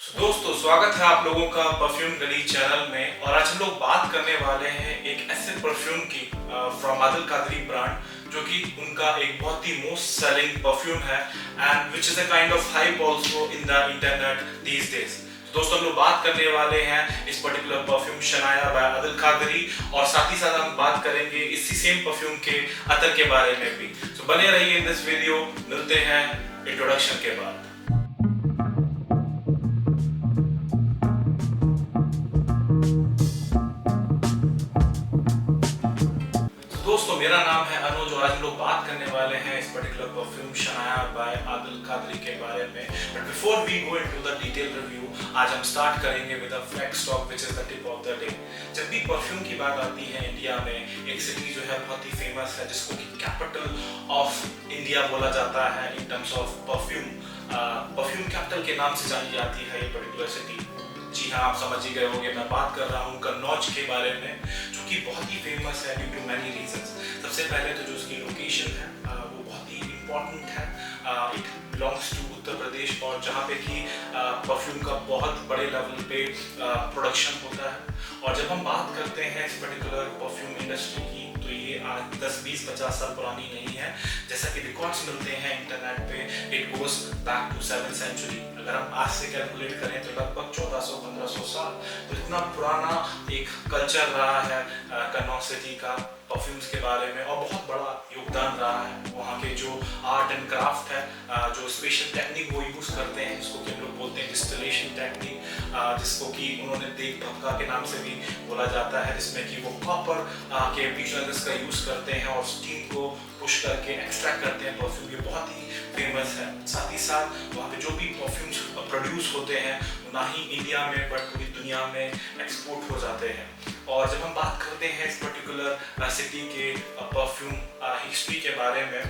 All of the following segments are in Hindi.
दोस्तों स्वागत है आप लोगों का परफ्यूम गली चैनल में। और आज हम लोग बात करने वाले हैं एक ऐसे परफ्यूम की फ्रॉम आदिल कादरी ब्रांड, जो कि उनका एक बहुत ही मोस्ट सेलिंग परफ्यूम है and which is a kind of hype also in the internet these days. दोस्तों हम लोग बात करने वाले हैं इस particular perfume Shanaya by Adil Qadri, और साथ ही साथ हम बात करेंगे इसी सेम परफ्यूम के अतर के बारे में भी। तो बने रहिए इन दिस वीडियो, मिलते हैं इंट्रोडक्शन के बाद। दोस्तों मेरा नाम है अनुज और आज हम लोग बात करने वाले हैं इस particular perfume Shanaya by Adil Qadri के बारे में। But before we go into the detail review, आज हम स्टार्ट करेंगे with a fact talk which is the tip of the day. जब भी परफ्यूम की बात आती है इंडिया में, एक सिटी जो है बहुत ही फेमस है जिसको कि कैपिटल ऑफ इंडिया बोला जाता है in terms of perfume. Perfume capital के नाम से जानी जाती है ये पर्टिकुलर सिटी। जी हाँ, आप समझ ही गए होंगे, मैं बात कर रहा हूँ कन्नौज के बारे में, जो कि बहुत ही फेमस है ड्यू टू मैनी रीजंस। सबसे पहले तो जो उसकी लोकेशन है वो बहुत ही इम्पोर्टेंट है। It belongs to Uttar Pradesh, और जहाँ पे कि परफ्यूम का बहुत बड़े लेवल पे प्रोडक्शन होता है। और जब हम बात करते हैं इस पर्टिकुलर परफ्यूम इंडस्ट्री की, तो ये आज 10, 20, 50 साल पुरानी नहीं है। जैसा कि रिकॉर्ड्स मिलते हैं इंटरनेट पे, it goes back to 7th century. अगर हम आज से कैलकुलेट करें तो लगभग 1400-1500 साल। तो इतना पुराना एक कल्चर रहा है कन्नौज सिटी का परफ्यूम्स के बारे में, और बहुत बड़ा योगदान रहा है। वहाँ के जो आर्ट एंड क्राफ्ट है, जो स्पेशल टेक्निक वो यूज़ करते हैं, जिसको कि हम लोग बोलते हैं डिस्टिलेशन टेक्निक, जिसको कि उन्होंने देग धक्का के नाम से भी बोला जाता है, जिसमें कि वो कॉपर के बीचनर्स का यूज़ करते हैं और स्टीम को पुश करके एक्सट्रैक्ट करते हैं परफ्यूम। ये बहुत ही फेमस है। साथ ही साथ वहाँ पे जो भी परफ्यूम्स प्रोड्यूस होते हैं ना ही इंडिया में बट पूरी दुनिया में एक्सपोर्ट हो जाते हैं। और जब हम बात करते हैं इस पर्टिकुलर सिटी के परफ्यूम हिस्ट्री के बारे में,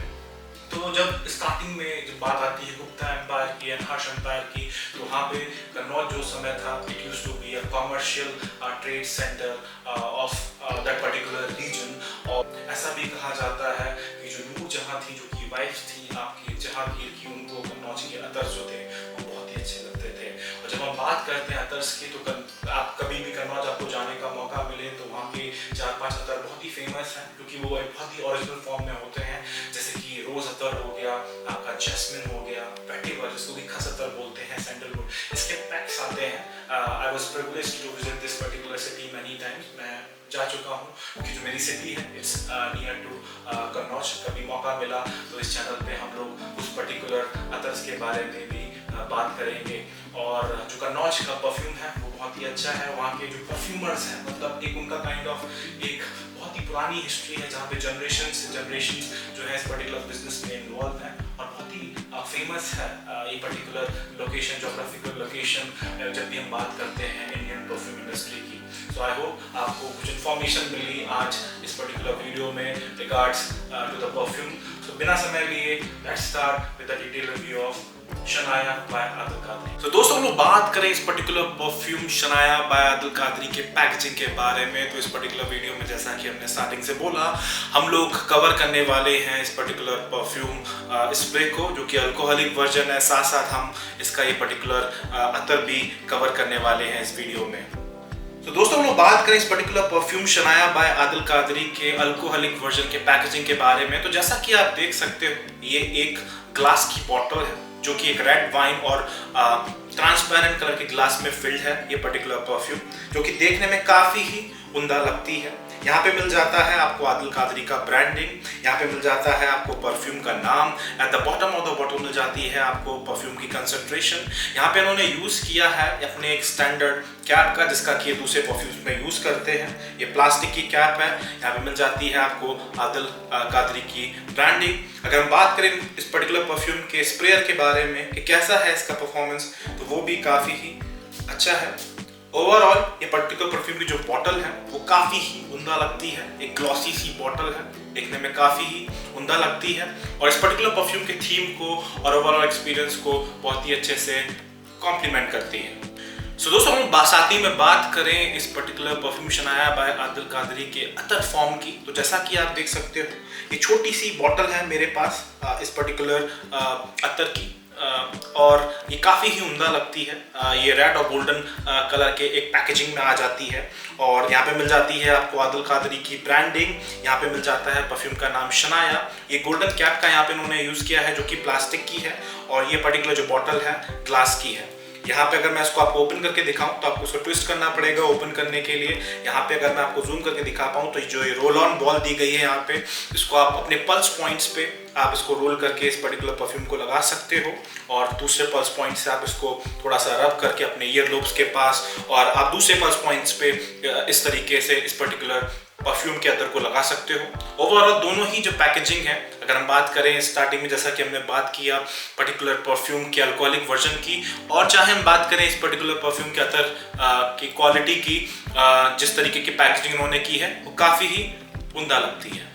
तो जब स्टार्टिंग में जब बात आती है गुप्ता एम्पायर की एंड हर्ष एम्पायर की, तो वहाँ पे कन्नौज जो समय था, it used to be a commercial trade centre of that particular region. और ऐसा भी कहा जाता है कि जो नूरजहां थी, जो कि वाइफ थी आपकी जहांगीर की, उनको कन्नौज के अतर्स जो थे वो बहुत ही अच्छे लगते थे। और जब हम बात करते हैं अतर्स की, तो आप कभी भी कन्नौज आपको जाने का मौका मिले तो वहाँ के 4-5 अतर बहुत ही फेमस हैं, क्योंकि वो एक बहुत ही ओरिजिनल फॉर्म में होते हैं। जैसे कि रोज अतर हो गया, आपका जैस्मिन हो गया, वेटिवर जिसको भी खस अतर बोलते हैं, सैंडलवुड, इसके पैक्स आते हैं। I was privileged to visit this particular city many times. मैं जा चुका हूँ, क्योंकि जो मेरी सिटी है इट्स नियर टू कन्नौज। कभी मौका मिला तो इस चैनल पे हम लोग उस पर्टिकुलर अतर्स के बारे में भी बात करेंगे। और जो कन्नौज का परफ्यूम है वो बहुत ही अच्छा है। वहाँ के जो परफ्यूमर्स हैं, मतलब एक उनका काइंड ऑफ एक बहुत ही पुरानी हिस्ट्री है, जहाँ पे जनरेशन से जनरेशन जो है इस पर्टिकुलर बिजनेस में इन्वॉल्व है, और बहुत ही फेमस है ये पर्टिकुलर लोकेशन, जोग्राफिकल लोकेशन, जब भी हम बात करते हैं इंडियन परफ्यूम इंडस्ट्री की। सो आई होप आपको कुछ इन्फॉर्मेशन मिली आज इस पर्टिकुलर वीडियो में regards to the perfume. So बिना समय लिए let's start with the detail review of Shanaya by Adil Qadri. तो दोस्तों हम लोग बात करें इस particular perfume Shanaya by Adil Qadri के पैकेजिंग के बारे में, तो इस पर्टिकुलर वीडियो में जैसा कि हमने स्टार्टिंग से बोला, हम लोग कवर करने वाले हैं इस पर्टिकुलर परफ्यूम स्प्रे को, जो कि अल्कोहलिक वर्जन है। साथ साथ हम इसका ये पर्टिकुलर अतर भी कवर करने वाले हैं इस वीडियो में। तो दोस्तों हम लोग बात करें इस particular perfume Shanaya by Adil Qadri के अल्कोहलिक वर्जन के पैकेजिंग के बारे में, तो जैसा कि आप देख सकते हो, ये एक ग्लास की बॉटल है, जो कि एक रेड वाइन और ट्रांसपेरेंट कलर के ग्लास में फिल्ड है ये पर्टिकुलर परफ्यूम, जो कि देखने में काफ़ी ही उम्दा लगती है। यहाँ पे मिल जाता है आपको आदिल कादरी का ब्रांडिंग, यहाँ पे मिल जाता है आपको परफ्यूम का नाम, at the bottom of the bottle मिल जाती है आपको परफ्यूम की कंसंट्रेशन। यहाँ पे इन्होंने यूज़ किया है अपने एक स्टैंडर्ड कैप का, जिसका कि ये दूसरे परफ्यूम्स में यूज़ करते हैं। ये प्लास्टिक की कैप है। यहाँ पे मिल जाती है आपको आदिल कादरी की ब्रांडिंग। अगर हम बात करें इस पर्टिकुलर परफ्यूम के स्प्रेयर के बारे में कि कैसा है इसका परफॉर्मेंस, तो वो भी काफ़ी ही अच्छा है। ओवरऑल ये पर्टिकुलर परफ्यूम की जो बॉटल है वो काफ़ी ही उम्दा लगती है। एक ग्लॉसी सी बॉटल है, देखने में काफ़ी ही उम्दा लगती है, और इस पर्टिकुलर परफ्यूम के थीम को और ओवरऑल एक्सपीरियंस को बहुत ही अच्छे से कॉम्प्लीमेंट करती है। सो दोस्तों हम बासाती में बात करें इस particular perfume Shanaya by Adil Qadri के अतर फॉर्म की, तो जैसा कि आप देख सकते हो, ये छोटी सी बॉटल है मेरे पास इस पर्टिकुलर अतर की, और ये काफ़ी ही उम्दा लगती है। ये रेड और गोल्डन कलर के एक पैकेजिंग में आ जाती है और यहाँ पे मिल जाती है आपको आदिल कादरी की ब्रांडिंग। यहाँ पे मिल जाता है परफ्यूम का नाम शनाया। ये गोल्डन कैप का यहाँ पे इन्होंने यूज़ किया है जो कि प्लास्टिक की है और ये पर्टिकुलर जो बॉटल है ग्लास की है। यहाँ पे अगर मैं इसको आपको ओपन करके दिखाऊं तो आपको इसको ट्विस्ट करना पड़ेगा ओपन करने के लिए। यहाँ पे अगर मैं आपको जूम करके दिखा पाऊँ तो जो ये रोल ऑन बॉल दी गई है यहाँ पे, इसको आप अपने पल्स पॉइंट्स पे आप इसको रोल करके इस पर्टिकुलर परफ्यूम को लगा सकते हो और दूसरे पल्स पॉइंट से आप इसको थोड़ा सा रब करके अपने ईयर लोब्स के पास और आप दूसरे पल्स पॉइंट्स पे इस तरीके से इस पर्टिकुलर परफ्यूम के अतर को लगा सकते हो। ओवरऑल दोनों ही जो पैकेजिंग है, अगर हम बात करें स्टार्टिंग में जैसा कि हमने बात किया पर्टिकुलर परफ्यूम के अल्कोहलिक वर्जन की, और चाहे हम बात करें इस पर्टिकुलर परफ्यूम के अतर की क्वालिटी की, जिस तरीके की पैकेजिंग उन्होंने की है वो काफ़ी ही उम्दा लगती है।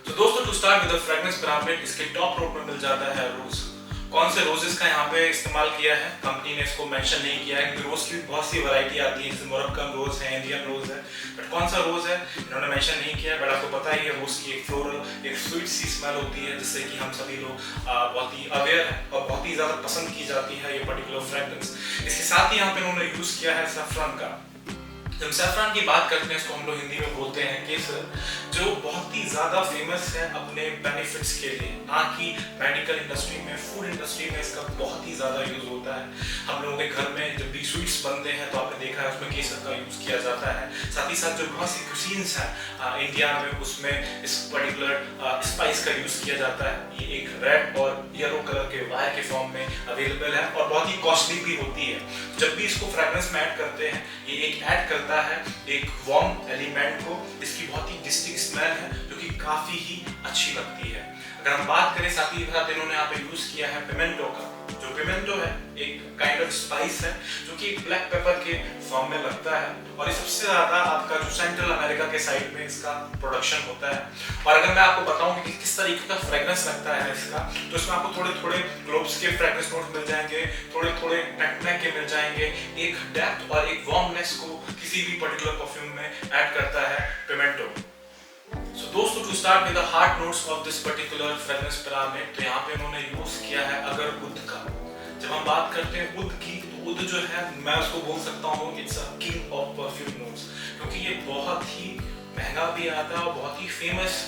तो दोस्तों, to start with the fragrance pyramid, इसके टॉप रोप में मिल जाता है रोज। कौन से रोजेस का यहाँ पे इस्तेमाल किया है, कंपनी ने इसको मेंशन नहीं किया है क्योंकि रोज की बहुत सी वैरायटी आती है, जैसे मोरक्कन रोज है, इंडियन रोज है, बट कौन सा रोज है इन्होंने मेंशन नहीं किया है। बट आपको पता ही है रोज की एक फ्लोरल एक स्वीट सी स्मेल होती है जिससे कि हम सभी लोग बहुत ही अवेयर हैं और बहुत ही ज़्यादा पसंद की जाती है ये पर्टिकुलर फ्रेग्रेंस। इसके साथ ही यहाँ पे उन्होंने यूज़ किया है सैफरन का। जब सैफरन की बात करते हैं इसको हम लोग हिंदी में बोलते हैं केसर, जो बहुत ही ज़्यादा फेमस है अपने बेनिफिट्स के लिए, ना कि मेडिकल इंडस्ट्री में, फूड इंडस्ट्री में इसका बहुत ही ज़्यादा यूज़ होता है। हम लोगों के घर में जब भी स्वीट्स बनते हैं तो आपने देखा है उसमें केसर का यूज़ किया जाता है। साथ ही साथ जो बहुत सी कुजीन्स हैं इंडिया में, उसमें इस पर्टिकुलर स्पाइस का यूज़ किया जाता है। ये एक रेड और येलो कलर के वायर के फॉर्म में अवेलेबल है और बहुत ही कॉस्टली भी होती है। जब भी इसको फ्रेग्रेंस में ऐड करते हैं, ये एक ऐड करता है एक वार्म एलिमेंट को। इसकी बहुत ही डिस्टिंक्ट स्मेल है जो कि काफी ही अच्छी लगती है। अगर हम बात करें साथ ही साथ इन्होंने यहाँ पे यूज किया है पिमेंटो का। जो पिमेंटो है एक काइंड ऑफ स्पाइस है जो कि ब्लैक पेपर के फॉर्म में लगता है और ये सबसे ज्यादा आपका जो सेंट्रल अमेरिका के साइड में इसका प्रोडक्शन होता है। और अगर मैं आपको बताऊं कि किस तरीके का फ्रेग्रेंस लगता है इसका, तो इसमें आपको थोड़े थोड़े ग्लोब्स के फ्रेग्रेंस नोट्स मिल जाएंगे, थोड़े थोड़े नटमेग के मिल जाएंगे। एक डेप्थ और एक वार्मनेस को किसी भी पर्टिकुलर परफ्यूम में ऐड करता है पिमेंटो। So दोस्तों, to start with the heart notes of this particular fragrance pyramid, तो यहाँ पे उन्होंने यूज किया है अगरबुद का। जब हम बात करते हैं उद की, तो उद जो है मैं उसको बोल सकता हूँ it's a king of perfume notes, क्योंकि ये बहुत ही महंगा भी आता है और बहुत ही फेमस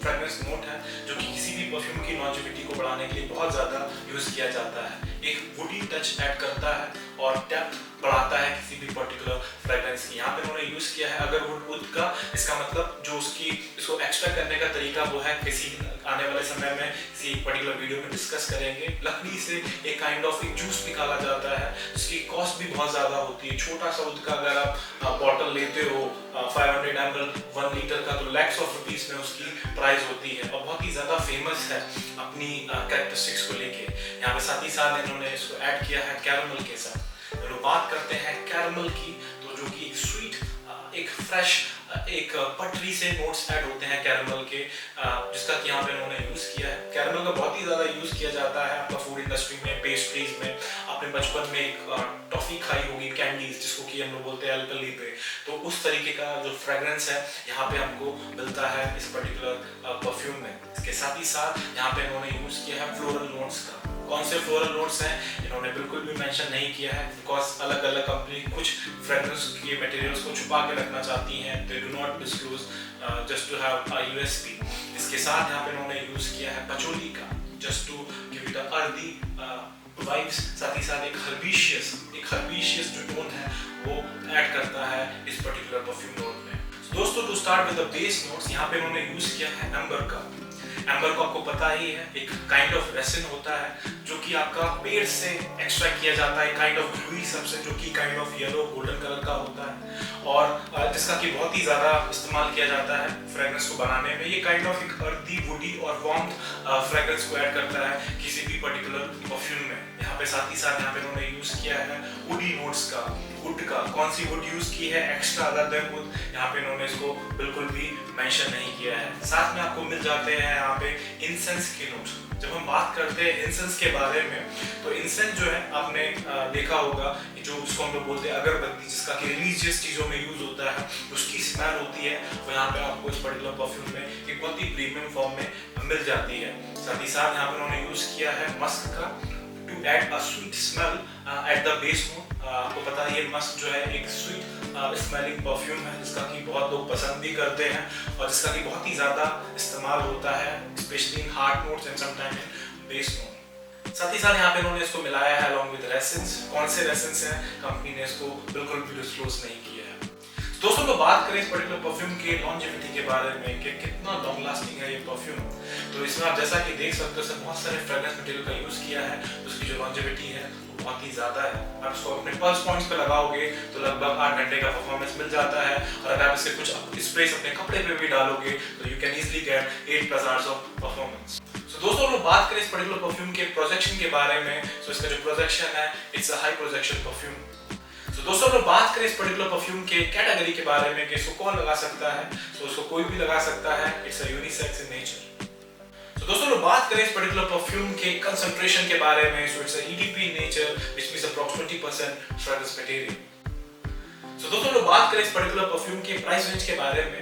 फ्रेग्रेंस नोट है जो कि किसी भी परफ्यूम की लॉन्जेविटी को बढ़ाने के लिए बहुत ज़्यादा यूज़ किया जाता है। एक वुडी टच ऐड करता है और डेप्थ बढ़ाता है किसी भी पर्टिकुलर फ्रेग्रेंस की। यहाँ पे उन्होंने यूज़ किया है अगरवुड वुड का। इसका मतलब जो इसको एक्सट्रैक्ट करने का तरीका वो है, किसी आने वाले समय में किसी पर्टिकुलर वीडियो में डिस्कस करेंगे। लकड़ी से एक काइंड ऑफ एक जूस निकाला जाता है जिसकी कॉस्ट भी बहुत ज़्यादा होती है। छोटा सा उद का अगर आप बॉटल लेते हो 500 ml 1 लीटर का, तो लैक्स ऑफ रुपीस में उसकी प्राइस होती है और बहुत ही ज़्यादा फेमस है अपनी कैरेक्टरिस्टिक्स को लेके। यहाँ पे साथ ही साथ इन्होंने इसको ऐड किया है कैरमल के साथ। जब बात करते हैं कैरमल की, तो जो कि स्वीट एक फ्रेश एक पटरी से नोट्स ऐड होते हैं कैरमल के, जिसका कि यहाँ पे इन्होंने यूज़ किया है। कैरमल का बहुत ही ज़्यादा यूज़ किया जाता है आपका फूड इंडस्ट्री में, पेस्ट्रीज में। आपने बचपन में एक टॉफ़ी खाई होगी कैंडीज, जिसको कि हम लोग बोलते हैं अल्कली पे, तो उस तरीके का जो फ्रेग्रेंस है यहाँ पे हमको मिलता है इस पर्टिकुलर परफ्यूम में। इसके साथ ही साथ यहाँ पे इन्होंने यूज़ किया है फ्लोरल नोट्स का। कौन से फ्लोरल नोट्स हैं इन्होंने बिल्कुल भी मेंशन नहीं किया है, बिकॉज अलग अलग कंपनी कुछ फ्रेग्रेंस के मटेरियल्स को छुपा के रखना चाहती हैं। They do not disclose just to have a USP. इसके साथ यहाँ पे इन्होंने यूज़ किया है पचोली का, just to give it a earthy vibes. साथ ही साथ एक हर्बिशियस जो टोन है वो ऐड करता है इस पर्टिकुलर परफ्यूम नोट में। दोस्तों, to start with the base notes, यहाँ पे इन्होंने यूज़ किया है एम्बर का। एम्बर को आपको पता ही है एक काइंड ऑफ रेसिन होता है जो कि आपका पेड़ से एक्सट्रैक्ट किया जाता है, काइंड ऑफ ग्लूई सब्सटेंस जो कि kind of yellow golden colour का होता है और जिसका कि बहुत ही ज़्यादा इस्तेमाल किया जाता है फ्रेग्रेंस को बनाने में। ये काइंड ऑफ एक अर्दी वुडी और वार्म फ्रेग्रेंस को ऐड करता है किसी भी पर्टिकुलर परफ्यूम में। यहाँ पे साथ ही साथ यहाँ पे उन्होंने यूज़ किया है वुडी नोट्स का। वुड का कौन सी वुड यूज़ की है एक्स्ट्रा अदर देन वुड, यहाँ पे इन्होंने इसको बिल्कुल भी मेंशन नहीं किया है। साथ में आपको मिल जाते हैं यहाँ पे इंसेंस के नोट्स। जब हम बात करते हैं इंसेंस के बारे में, तो इंसेंस जो है आपने देखा होगा जो उसको हम लोग बोलते हैं अगरबत्ती, जिसका कि रिलीजियस चीज़ों में यूज़ होता है, उसकी स्मेल होती है वो यहाँ पे आपको इस पर्टिकुलर परफ्यूम में एक बहुत ही प्रीमियम फॉर्म में मिल जाती है। साथ ही साथ यहाँ पर उन्होंने यूज किया है मस्क का to add a sweet smell at the base note. आपको पता है ये मस्क जो है एक स्वीट स्मेलिंग परफ्यूम है जिसका कि बहुत लोग पसंद भी करते हैं और जिसका कि बहुत ही ज़्यादा इस्तेमाल होता है specially in hard notes and sometime in base note. साथ ही साथ यहाँ पे उन्होंने इसको मिलाया है अलॉन्ग विद रेसेंस। कौन से रेसेंस हैं कंपनी ने इसको बिल्कुल भी डिस्क्लोज नहीं किया है। दोस्तों तो बात करें इस पर्टिकुलर परफ्यूम के लॉन्जेविटी के बारे में कि कितना लॉन्ग लास्टिंग है ये परफ्यूम, तो इसमें आप जैसा कि देख सकते हो इसमें बहुत सारे फ्रेग्रेंस मटेरियल का यूज किया है, उसकी जो लॉन्जेविटी है वो बहुत ही ज्यादा है। आप इसको अपने पल्स पॉइंट्स पे लगाओगे तो लगभग 8 घंटे का परफॉर्मेंस मिल जाता है और अगर आप इससे कुछ स्प्रेस अपने कपड़े पे भी डालोगे तो you can easily get 8+ hours of performance. दोस्तों लोग बात करें इस पर्टिकुलर परफ्यूम के प्रोजेक्शन के बारे में, तो इसका जो प्रोजेक्शन है it's a high projection perfume. तो दोस्तों लोग बात करें इस पर्टिकुलर परफ्यूम के कैटेगरी के बारे में कि इसको कौन लगा सकता है, तो इसको कोई भी लगा सकता है। It's a unisex in nature. तो दोस्तों लोग बात करें इस पर्टिकुलर परफ्यूम के कंसंट्रेशन के बारे में, so it's a EDP in nature which means approximately 20% fragrance material. तो दोस्तों लोग बात करें इस पर्टिकुलर परफ्यूम के प्राइस रेंज के बारे में,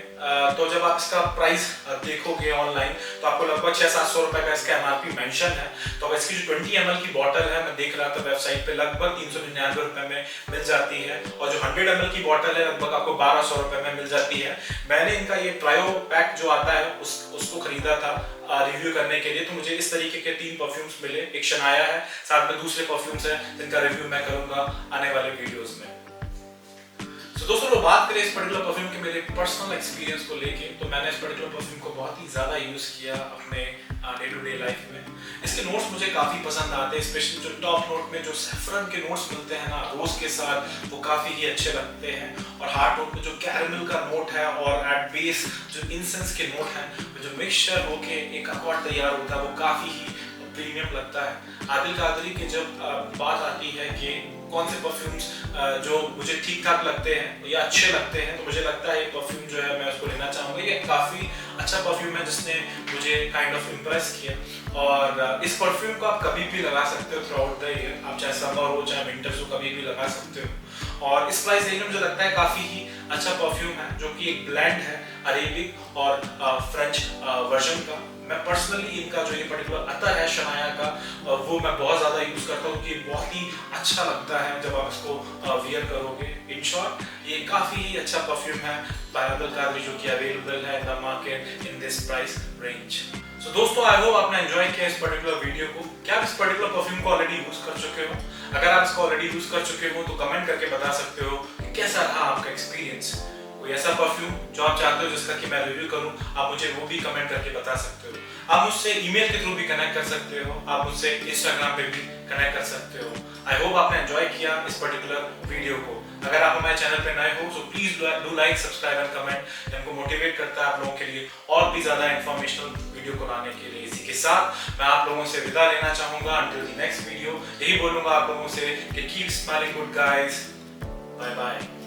तो जब आप इसका प्राइस देखोगे ऑनलाइन तो आपको लगभग 600-700 रुपए का इसका MRP मेंशन है। तो अब इसकी जो 20 ml की बॉटल है मैं देख रहा था वेबसाइट पे लगभग 399 रुपए में मिल जाती है और जो 100 ml की बॉटल है लगभग आपको 1200 रुपए में मिल जाती है। मैंने इनका ये ट्रायो पैक जो आता है उसको खरीदा था रिव्यू करने के लिए, तो मुझे इस तरीके के 3 परफ्यूम्स मिले। एक शनाया है, साथ में दूसरे परफ्यूम्स हैं जिनका रिव्यू मैं करूंगा आने वाले वीडियोस में। तो दोस्तों लोग बात करें इस पर्टिकुलर परफ्यूम के मेरे पर्सनल एक्सपीरियंस को लेके, तो मैंने इस पर्टिकुलर परफ्यूम को बहुत ही ज़्यादा यूज़ किया अपने डे टू डे लाइफ में। इसके नोट्स मुझे काफ़ी पसंद आते हैं, स्पेशली जो टॉप नोट में जो सैफरन के नोट्स मिलते हैं ना रोज़ के साथ, वो काफ़ी ही अच्छे लगते हैं। और हार्ड नोट में जो कैरमल का नोट है और एट बेस जो इंसेंस के नोट हैं, जो मिक्सचर होके एक अकॉर्ड तैयार होता है वो काफ़ी ही प्रीमियम लगता है। आदिल कादरी की जब बात आती है कि कौन से परफ्यूम्स जो मुझे ठीक ठाक लगते हैं या अच्छे लगते हैं, तो मुझे लगता है ये परफ्यूम जो है मैं उसको लेना चाहूँगा। ये काफ़ी अच्छा परफ्यूम है जिसने मुझे काइंड ऑफ इम्प्रेस किया और इस परफ्यूम को आप कभी भी लगा सकते हो थ्रू आउट द ईयर। आप चाहे समर हो चाहे विंटर्स हो कभी भी लगा सकते हो और इस प्राइस रेंज में मुझे लगता है काफ़ी ही अच्छा परफ्यूम है जो कि एक ब्लेंड है अरेबिक और फ्रेंच वर्जन का। मैं पर्सनली इनका जो ये पर्टिकुलर अतर है शनाया का वो मैं बहुत ज़्यादा यूज़ करता हूँ कि बहुत ही अच्छा लगता है जब आप इसको वियर करोगे। इन शॉर्ट ये काफ़ी ही अच्छा परफ्यूम है बाय आदिल कादरी जो कि अवेलेबल है in the market in this price range. So दोस्तों आई होप आपने एंजॉय किया इस पर्टिकुलर वीडियो को। क्या आप इस पर्टिकुलर परफ्यूम को ऑलरेडी यूज़ कर चुके हो? अगर आप इसको ऑलरेडी यूज़ कर चुके हो तो कमेंट करके बता सकते हो कि कैसा रहा आपका एक्सपीरियंस। कोई ऐसा परफ्यूम जो आप चाहते हो जिसका कि मैं रिव्यू करूं, आप मुझे वो भी कमेंट करके बता सकते हो। आप मुझसे ईमेल के थ्रू भी कनेक्ट कर सकते हो, आप मुझसे इंस्टाग्राम पे भी कनेक्ट कर सकते हो। आई होप आपने एंजॉय किया इस पर्टिकुलर वीडियो को। अगर आप हमारे चैनल पे नए हो तो please do like subscribe and comment. हमको मोटिवेट करता है आप लोगों के लिए और भी ज्यादा इंफॉर्मेशनल वीडियो को लाने के लिए। इसी के साथ मैं आप लोगों से विदा लेना चाहूंगा अंटिल द नेक्स्ट वीडियो। यही बोलूंगा आप लोगों से कि keep smiling good guys, bye bye.